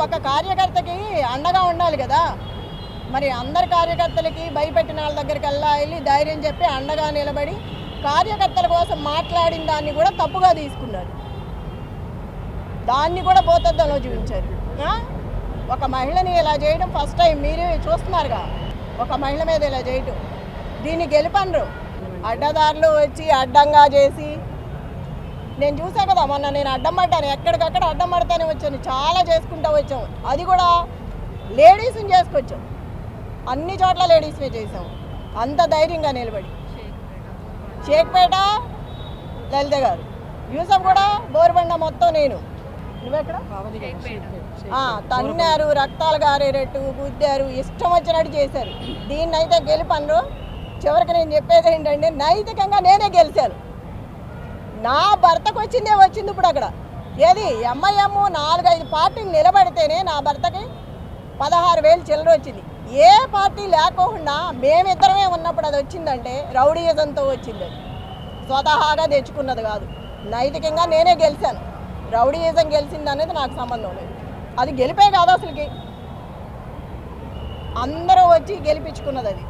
ఒక కార్యకర్తకి అండగా ఉండాలి కదా. మరి అందరి కార్యకర్తలకి భయపెట్టిన వాళ్ళ దగ్గరికి వెళ్ళి ధైర్యం చెప్పి అండగా నిలబడి కార్యకర్తల కోసం మాట్లాడిన దాన్ని కూడా తప్పుగా తీసుకున్నారు. దాన్ని కూడా భూతద్దంలో చూపించారు. ఒక మహిళని ఇలా చేయడం ఫస్ట్ టైం మీరు చూస్తున్నారుగా. ఒక మహిళ మీద ఇలా చేయటం, దీన్ని గెలుపండ్రు. అడ్డదారులు వచ్చి అడ్డంగా చేసి నేను చూసా కదా, మొన్న నేను అడ్డం పడ్డాను, ఎక్కడికక్కడ అడ్డం పడతానే వచ్చాను, చాలా చేసుకుంటూ వచ్చాము. అది కూడా లేడీస్ని చేసుకొచ్చాం, అన్ని చోట్ల లేడీస్నే చేసాము, అంత ధైర్యంగా నిలబడి. షేక్పేట లలిత గారు, యూసఫ్ కూడా బోరుబండ మొత్తం నేను. నువ్వెక్కడ? తన్నారు, రక్తాలు గారేటట్టు గుద్దారు, ఇష్టం వచ్చినట్టు చేశారు. దీన్నైతే గెలుపన్రు. చివరికి నేను చెప్పేది ఏంటంటే, నైతికంగా నేనే గెలిచాను. నా భర్తకు వచ్చిందే వచ్చింది. ఇప్పుడు అక్కడ ఏది ఎంఐఎం 4-5 పార్టీలు నిలబడితేనే నా భర్తకి 16,000 చిల్లర వచ్చింది. ఏ పార్టీ లేకోకుండా మేమిద్దరమే ఉన్నప్పుడు అది వచ్చిందంటే రౌడీయిజంతో వచ్చింది. అది స్వతహాగా తెచ్చుకున్నది కాదు. నైతికంగా నేనే గెలిచాను. రౌడీయిజం గెలిచింది అనేది నాకు సంబంధం లేదు. అది గెలిపే కాదు, అసలుకి అందరూ వచ్చి గెలిపించుకున్నది. అది